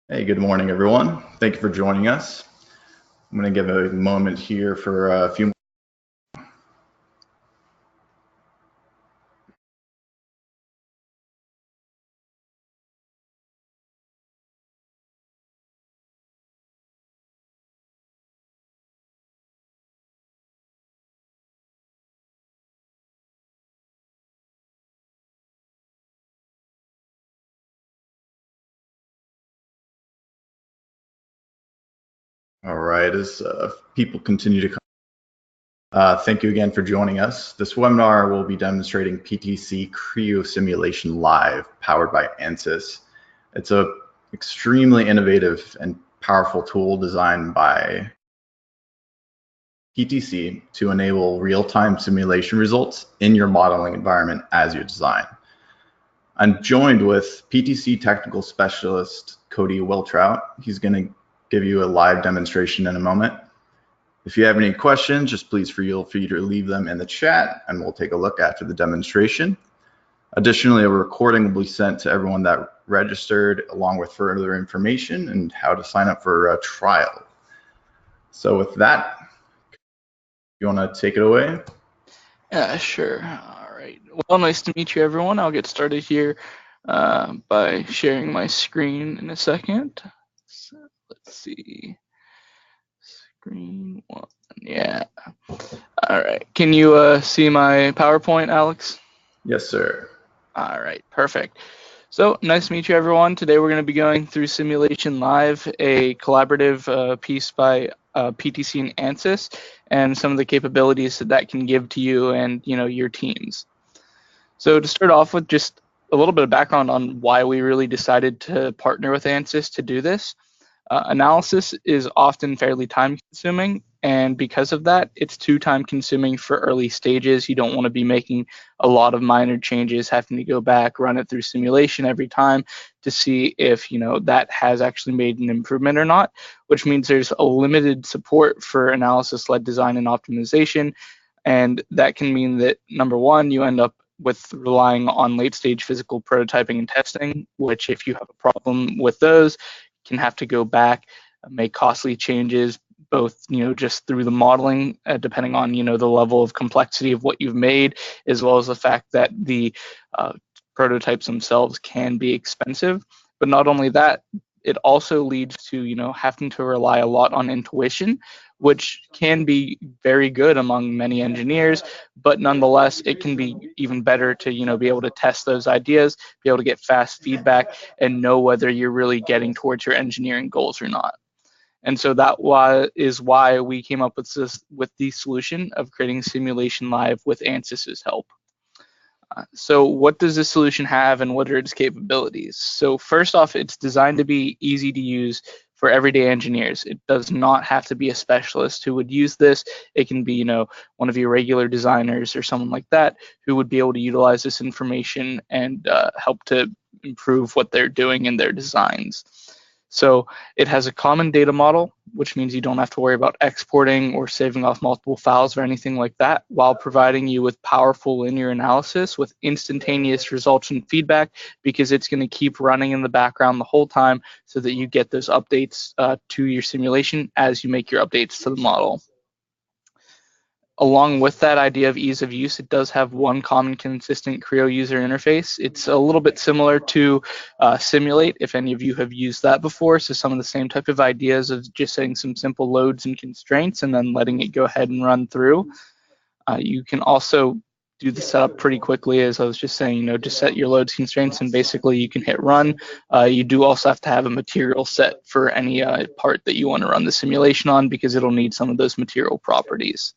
Hey, good morning, everyone. Thank you for joining us. I'm going to give a moment here for a few. All right, as people continue to come, thank you again for joining us. This webinar will be demonstrating PTC Creo Simulation Live, powered by ANSYS. It's a extremely innovative and powerful tool designed by PTC to enable real-time simulation results in your modeling environment as you design. I'm joined with PTC technical specialist Cody Wiltrout. He's going to give you a live demonstration in a moment. If you have any questions, just please feel free to leave them in the chat and we'll take a look after the demonstration. Additionally, a recording will be sent to everyone that registered along with further information and how to sign up for a trial. So with that, you want to take it away? Yeah, sure. All right. Well, nice to meet you, everyone. I'll get started here by sharing my screen in a second. So, let's see. Screen one. Yeah. All right. Can you see my PowerPoint, Alex? Yes, sir. All right. Perfect. So nice to meet you, everyone. Today we're going to be going through Simulation Live, a collaborative piece by PTC and ANSYS, and some of the capabilities that can give to you and your teams. So to start off with, just a little bit of background on why we really decided to partner with ANSYS to do this. Analysis is often fairly time consuming, and because of that, it's too time consuming for early stages. You don't want to be making a lot of minor changes, having to go back, run it through simulation every time to see if that has actually made an improvement or not, which means there's a limited support for analysis-led design and optimization. And that can mean that, number one, you end up with relying on late stage physical prototyping and testing, which if you have a problem with those, can have to go back, make costly changes, both just through the modeling, depending on the level of complexity of what you've made, as well as the fact that the prototypes themselves can be expensive. But not only that, it also leads to having to rely a lot on intuition, which can be very good among many engineers, but nonetheless it can be even better to be able to test those ideas, be able to get fast feedback, and know whether you're really getting towards your engineering goals or not. And so that is why we came up with the solution of creating Simulation Live with ANSYS's help. So what does this solution have and what are its capabilities? So first off, it's designed to be easy to use for everyday engineers. It does not have to be a specialist who would use this. It can be, one of your regular designers or someone like that who would be able to utilize this information and help to improve what they're doing in their designs. So it has a common data model, which means you don't have to worry about exporting or saving off multiple files or anything like that, while providing you with powerful linear analysis with instantaneous results and feedback, because it's going to keep running in the background the whole time so that you get those updates to your simulation as you make your updates to the model. Along with that idea of ease of use, it does have one common consistent Creo user interface. It's a little bit similar to Simulate, if any of you have used that before. So some of the same type of ideas of just setting some simple loads and constraints and then letting it go ahead and run through. You can also do the setup pretty quickly, as I was just saying, just set your loads, constraints, and basically you can hit run. You do also have to have a material set for any part that you want to run the simulation on, because it'll need some of those material properties.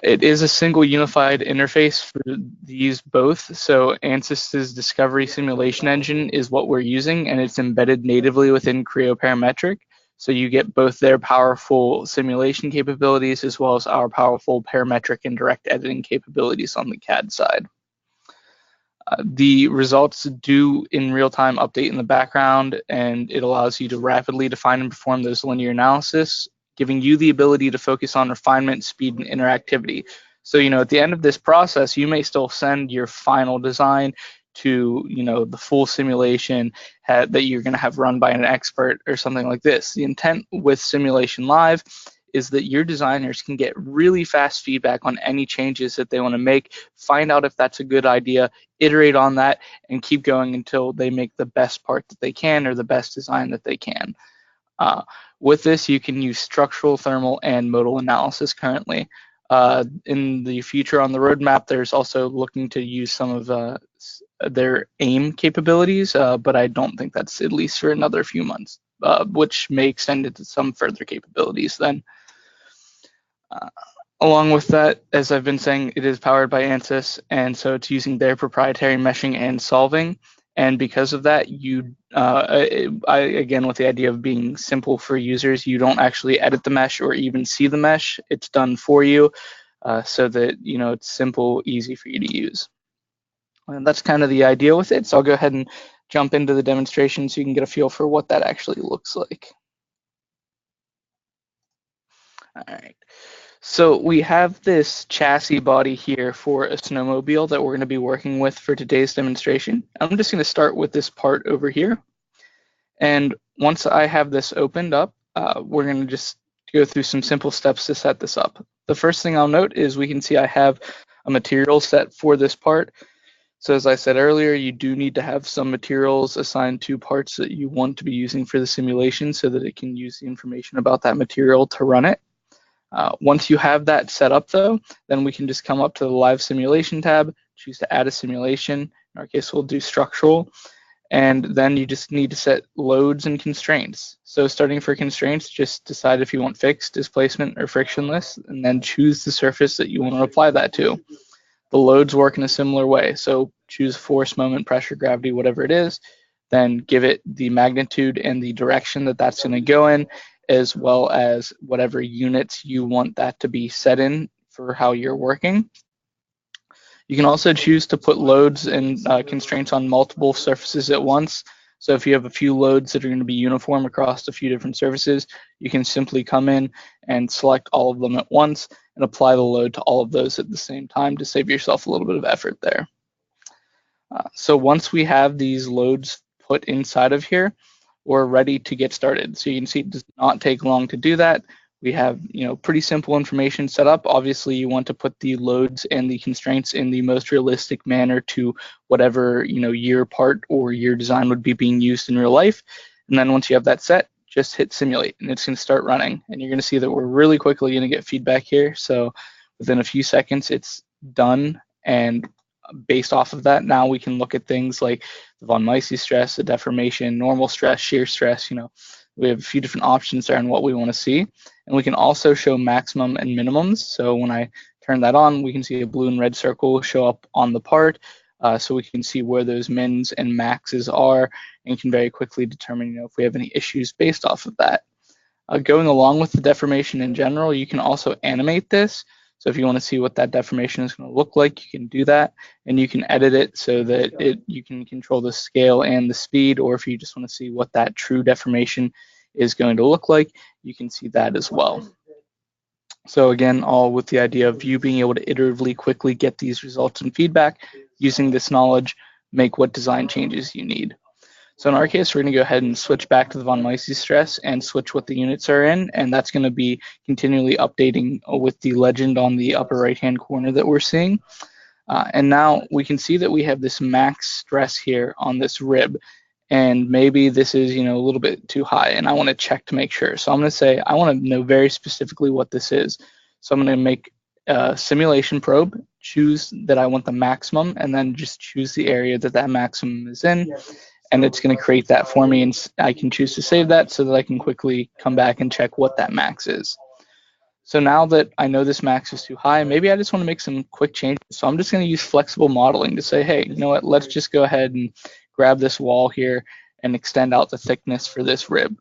It is a single unified interface for these both. So ANSYS's Discovery Simulation Engine is what we're using, and it's embedded natively within Creo Parametric. So you get both their powerful simulation capabilities as well as our powerful parametric and direct editing capabilities on the CAD side. The results do in real time update in the background, and it allows you to rapidly define and perform those linear analysis, giving you the ability to focus on refinement, speed, and interactivity. So, at the end of this process, you may still send your final design to, the full simulation that you're going to have run by an expert or something like this. The intent with Simulation Live is that your designers can get really fast feedback on any changes that they want to make, find out if that's a good idea, iterate on that, and keep going until they make the best part that they can or the best design that they can. With this, you can use structural, thermal, and modal analysis currently. In the future on the roadmap, there's also looking to use some of their AIM capabilities, but I don't think that's at least for another few months, which may extend it to some further capabilities then. Along with that, as I've been saying, it is powered by ANSYS, and so it's using their proprietary meshing and solving. And because of that, again, with the idea of being simple for users, you don't actually edit the mesh or even see the mesh. It's done for you, so that it's simple, easy for you to use. And that's kind of the idea with it. So I'll go ahead and jump into the demonstration so you can get a feel for what that actually looks like. All right. So we have this chassis body here for a snowmobile that we're going to be working with for today's demonstration. I'm just going to start with this part over here. And once I have this opened up, we're going to just go through some simple steps to set this up. The first thing I'll note is we can see I have a material set for this part. So as I said earlier, you do need to have some materials assigned to parts that you want to be using for the simulation so that it can use the information about that material to run it. Once you have that set up though, then we can just come up to the live simulation tab, choose to add a simulation. In our case, we'll do structural. And then you just need to set loads and constraints. So starting for constraints, just decide if you want fixed, displacement, or frictionless, and then choose the surface that you want to apply that to. The loads work in a similar way. So choose force, moment, pressure, gravity, whatever it is, then give it the magnitude and the direction that that's going to go in, as well as whatever units you want that to be set in for how you're working. You can also choose to put loads and constraints on multiple surfaces at once. So if you have a few loads that are going to be uniform across a few different surfaces, you can simply come in and select all of them at once and apply the load to all of those at the same time to save yourself a little bit of effort there. So once we have these loads put inside of here, we're ready to get started. So you can see it does not take long to do that. We have, pretty simple information set up. Obviously, you want to put the loads and the constraints in the most realistic manner to whatever, your part or your design would be being used in real life. And then once you have that set, just hit simulate and it's going to start running. And you're going to see that we're really quickly going to get feedback here. So within a few seconds, it's done. And based off of that, now we can look at things like the von Mises stress, the deformation, normal stress, shear stress. We have a few different options there on what we want to see. And we can also show maximum and minimums. So when I turn that on, we can see a blue and red circle show up on the part. So we can see where those mins and maxes are and can very quickly determine if we have any issues based off of that. Going along with the deformation in general, you can also animate this. So if you want to see what that deformation is going to look like, you can do that. And you can edit it so that you can control the scale and the speed, or if you just want to see what that true deformation is going to look like, you can see that as well. So again, all with the idea of you being able to iteratively quickly get these results and feedback, using this knowledge, make what design changes you need. So in our case, we're going to go ahead and switch back to the von Mises stress and switch what the units are in, and that's going to be continually updating with the legend on the upper right-hand corner that we're seeing. And now we can see that we have this max stress here on this rib, and maybe this is a little bit too high, and I want to check to make sure. So I'm going to say I want to know very specifically what this is. So I'm going to make a simulation probe, choose that I want the maximum, and then just choose the area that that maximum is in. And it's going to create that for me, and I can choose to save that so that I can quickly come back and check what that max is. So now that I know this max is too high, maybe I just want to make some quick changes. So I'm just going to use flexible modeling to say, hey, you know what, let's just go ahead and grab this wall here and extend out the thickness for this rib.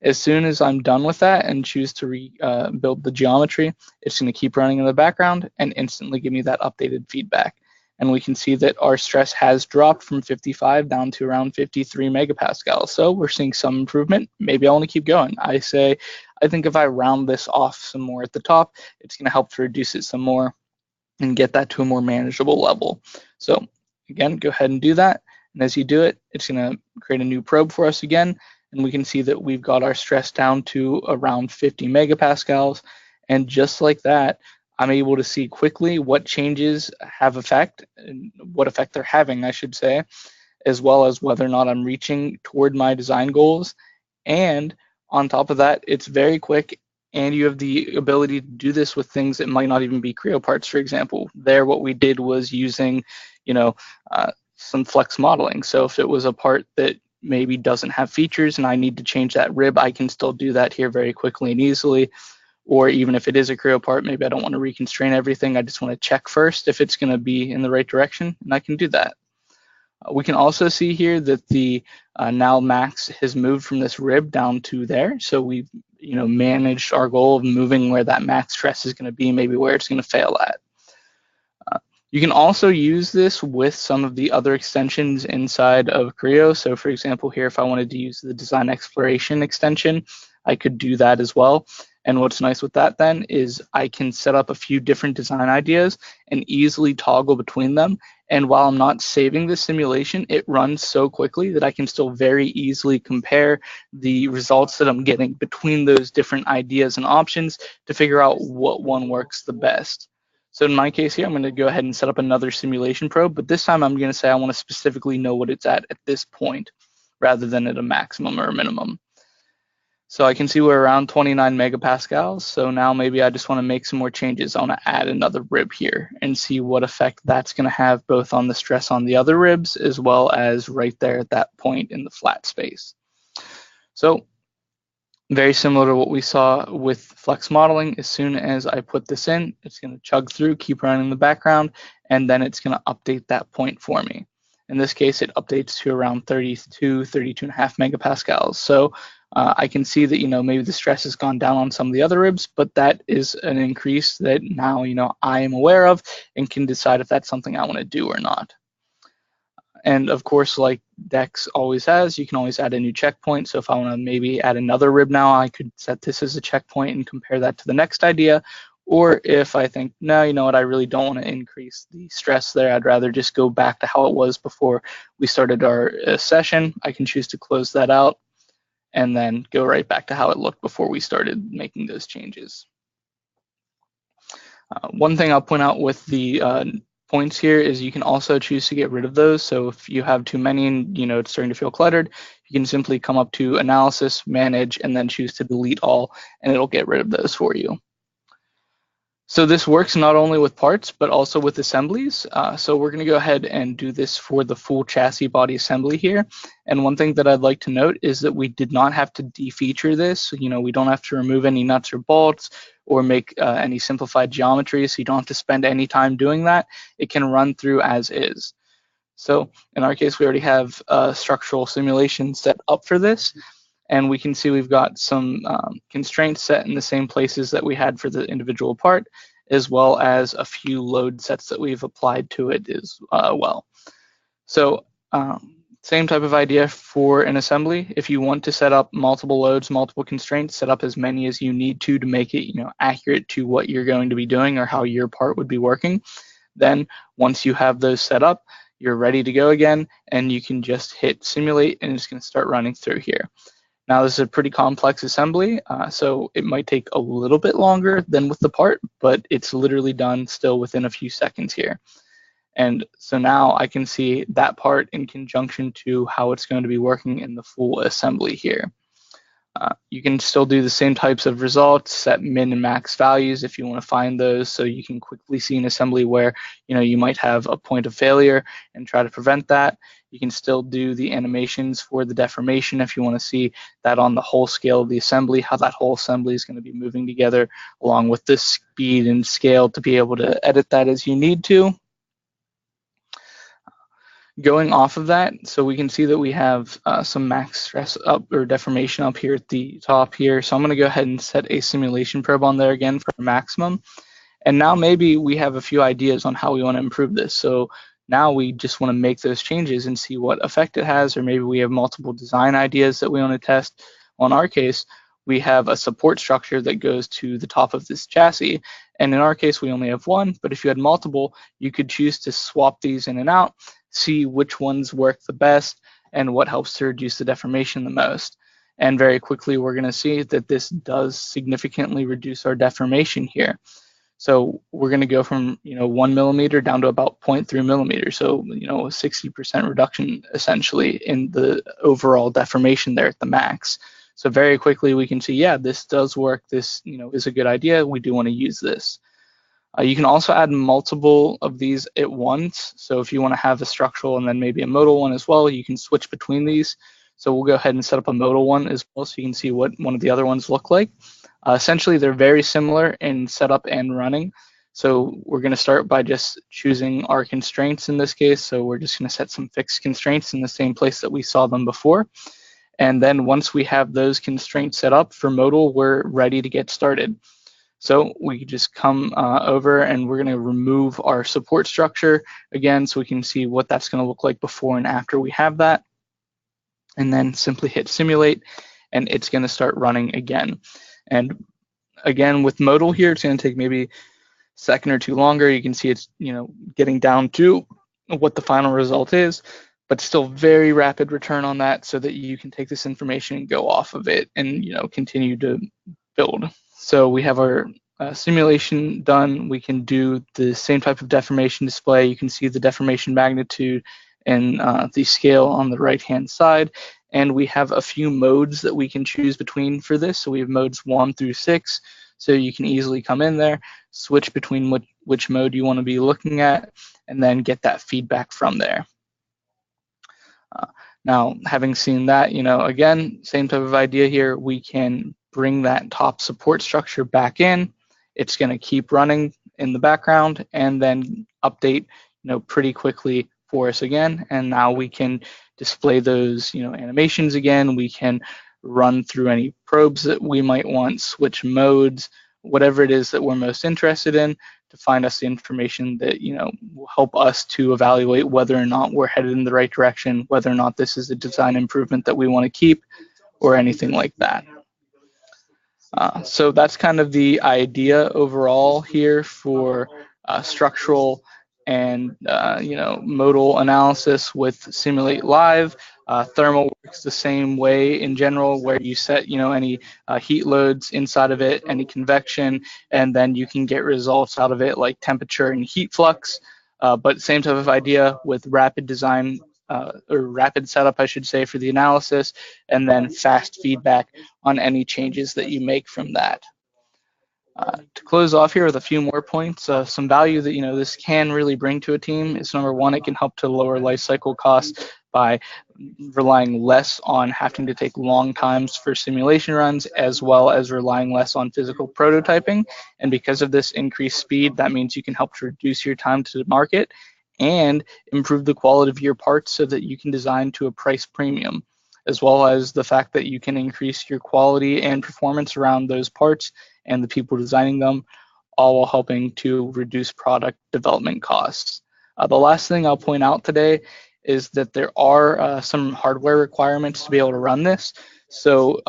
As soon as I'm done with that and choose to rebuild the geometry, it's going to keep running in the background and instantly give me that updated feedback. And we can see that our stress has dropped from 55 down to around 53 megapascals. So we're seeing some improvement. Maybe I want to keep going. I think if I round this off some more at the top, it's going to help to reduce it some more and get that to a more manageable level. So again, go ahead and do that. And as you do it, it's going to create a new probe for us again. And we can see that we've got our stress down to around 50 megapascals. And just like that, I'm able to see quickly what changes have effect and what effect they're having, I should say, as well as whether or not I'm reaching toward my design goals. And on top of that, it's very quick, and you have the ability to do this with things that might not even be Creo parts, for example. There, what we did was using, some flex modeling. So if it was a part that maybe doesn't have features and I need to change that rib, I can still do that here very quickly and easily. Or even if it is a Creo part, maybe I don't want to reconstrain everything. I just want to check first if it's going to be in the right direction, and I can do that. We can also see here that the now max has moved from this rib down to there. So we've managed our goal of moving where that max stress is going to be, maybe where it's going to fail at. You can also use this with some of the other extensions inside of Creo. So for example, here, if I wanted to use the design exploration extension, I could do that as well. And what's nice with that then is I can set up a few different design ideas and easily toggle between them. And while I'm not saving the simulation, it runs so quickly that I can still very easily compare the results that I'm getting between those different ideas and options to figure out what one works the best. So in my case here, I'm going to go ahead and set up another simulation probe, but this time I'm going to say I want to specifically know what it's at this point rather than at a maximum or a minimum. So I can see we're around 29 megapascals. So now maybe I just want to make some more changes. I want to add another rib here and see what effect that's going to have both on the stress on the other ribs as well as right there at that point in the flat space. So very similar to what we saw with flex modeling. As soon as I put this in, it's going to chug through, keep running in the background, and then it's going to update that point for me. In this case, it updates to around 32 and a half megapascals. So I can see that, maybe the stress has gone down on some of the other ribs, but that is an increase that now, I am aware of and can decide if that's something I want to do or not. And of course, like Dex always has, you can always add a new checkpoint. So if I want to maybe add another rib now, I could set this as a checkpoint and compare that to the next idea. Or if I think, no, you know what, I really don't want to increase the stress there, I'd rather just go back to how it was before we started our session, I can choose to close that out and then go right back to how it looked before we started making those changes. One thing I'll point out with the points here is you can also choose to get rid of those. So if you have too many and it's starting to feel cluttered, you can simply come up to analysis, manage, and then choose to delete all, and it'll get rid of those for you. So this works not only with parts, but also with assemblies. So we're going to go ahead and do this for the full chassis body assembly here. And one thing that I'd like to note is that we did not have to defeature this. We don't have to remove any nuts or bolts or make any simplified geometry, so you don't have to spend any time doing that. It can run through as is. So in our case, we already have a structural simulation set up for this. And we can see we've got some constraints set in the same places that we had for the individual part, as well as a few load sets that we've applied to it as well. So same type of idea for an assembly. If you want to set up multiple loads, multiple constraints, set up as many as you need to make it accurate to what you're going to be doing or how your part would be working. Then once you have those set up, you're ready to go again, and you can just hit simulate, and it's going to start running through here. Now, this is a pretty complex assembly, so it might take a little bit longer than with the part, but it's literally done still within a few seconds here. And so now I can see that part in conjunction to how it's going to be working in the full assembly here. You can still do the same types of results, set min and max values if you want to find those, so you can quickly see an assembly where you might have a point of failure and try to prevent that. You can still do the animations for the deformation if you want to see that on the whole scale of the assembly, how that whole assembly is going to be moving together, along with the speed and scale to be able to edit that as you need to. Going off of that, so we can see that we have some max stress up or deformation up here at the top here. So I'm going to go ahead and set a simulation probe on there again for maximum. And now maybe we have a few ideas on how we want to improve this. So now we just want to make those changes and see what effect it has, or maybe we have multiple design ideas that we want to test. Well, in our case, we have a support structure that goes to the top of this chassis. And in our case, we only have one, but if you had multiple, you could choose to swap these in and out, see which ones work the best and what helps to reduce the deformation the most. And very quickly, we're going to see that this does significantly reduce our deformation here. So we're going to go from 1 millimeter down to about 0.3 millimeters. So a 60% reduction essentially in the overall deformation there at the max. So very quickly we can see, yeah, this does work. This is a good idea. We do want to use this. You can also add multiple of these at once. So if you want to have a structural and then maybe a modal one as well, you can switch between these. So we'll go ahead and set up a modal one as well so you can see what one of the other ones look like. Essentially, they're very similar in setup and running. So we're going to start by just choosing our constraints in this case. So we're just going to set some fixed constraints in the same place that we saw them before. And then once we have those constraints set up for modal, we're ready to get started. So we just come over and we're going to remove our support structure again so we can see what that's going to look like before and after we have that. And then simply hit simulate and it's going to start running again. And again, with modal here, it's going to take maybe a second or two longer. You can see it's getting down to what the final result is, but still very rapid return on that so that you can take this information and go off of it and continue to build. So we have our simulation done. We can do the same type of deformation display. You can see the deformation magnitude and the scale on the right-hand side. And we have a few modes that we can choose between for this. So we have modes 1 through 6. So you can easily come in there, switch between which mode you want to be looking at, and then get that feedback from there. Now, having seen that, again, same type of idea here. We can bring that top support structure back in. It's going to keep running in the background and then update, pretty quickly for us again. And now we can display those, animations again. We can run through any probes that we might want, switch modes, whatever it is that we're most interested in to find us the information that, will help us to evaluate whether or not we're headed in the right direction, whether or not this is a design improvement that we want to keep or anything like that. So that's kind of the idea overall here for structural and modal analysis with Simulate Live. Thermal works the same way in general, where you set any heat loads inside of it, any convection, and then you can get results out of it like temperature and heat flux. But same type of idea with rapid design or rapid setup, I should say, for the analysis, and then fast feedback on any changes that you make from that. To close off here with a few more points, some value that this can really bring to a team is number one, it can help to lower life cycle costs by relying less on having to take long times for simulation runs, as well as relying less on physical prototyping. And because of this increased speed, that means you can help to reduce your time to the market and improve the quality of your parts so that you can design to a price premium, as well as the fact that you can increase your quality and performance around those parts and the people designing them, all while helping to reduce product development costs. The last thing I'll point out today is that there are some hardware requirements to be able to run this. So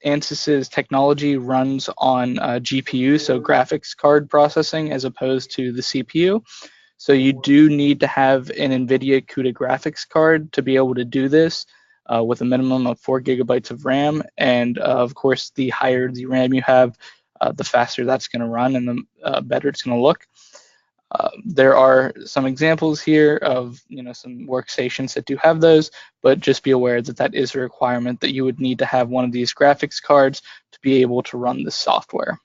ANSYS's technology runs on GPU, so graphics card processing, as opposed to the CPU. So you do need to have an NVIDIA CUDA graphics card to be able to do this with a minimum of 4 gigabytes of RAM. And of course, the higher the RAM you have, the faster that's going to run and the better it's going to look. There are some examples here of some workstations that do have those, but just be aware that that is a requirement that you would need to have one of these graphics cards to be able to run this software.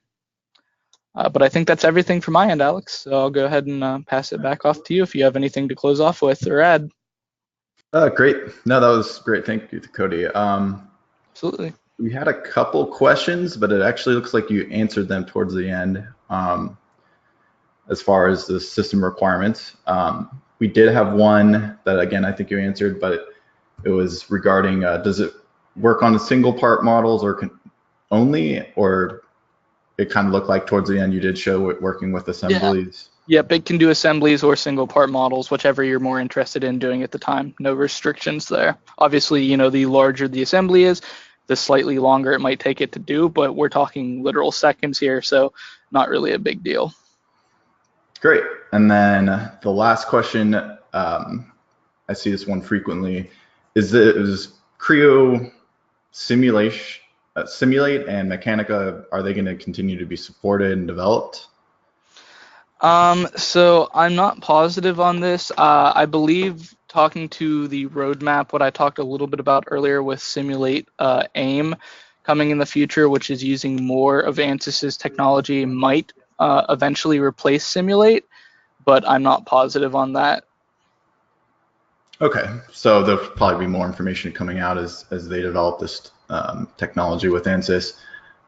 But I think that's everything from my end, Alex. So I'll go ahead and pass it back off to you if you have anything to close off with or add. Great. No, that was great. Thank you, Cody. Absolutely. We had a couple questions, but it actually looks like you answered them towards the end. As far as the system requirements, we did have one that, again, I think you answered, but it was regarding does it work on the single part models or only, or it kind of looked like towards the end you did show it working with assemblies. Yep, it can do assemblies or single part models, whichever you're more interested in doing at the time. No restrictions there. Obviously, the larger the assembly is, the slightly longer it might take it to do, but we're talking literal seconds here, so not really a big deal. Great. And then the last question, I see this one frequently. Is Creo Simulate and Mechanica, are they going to continue to be supported and developed? So I'm not positive on this. I believe talking to the roadmap, what I talked a little bit about earlier with Simulate AIM coming in the future, which is using more of ANSYS's technology, might eventually replace Simulate, but I'm not positive on that. Okay, so there'll probably be more information coming out as they develop this technology with ANSYS.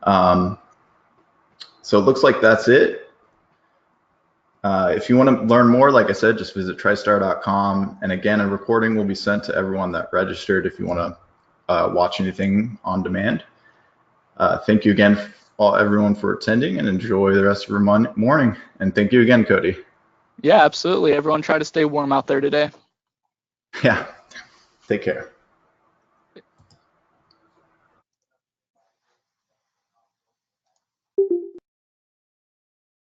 So it looks like that's it. If you want to learn more, like I said, just visit tristar.com. And again, a recording will be sent to everyone that registered if you want to watch anything on demand. Thank you again, everyone, for attending, and enjoy the rest of your morning. And thank you again, Cody. Yeah, absolutely. Everyone try to stay warm out there today. Yeah, take care.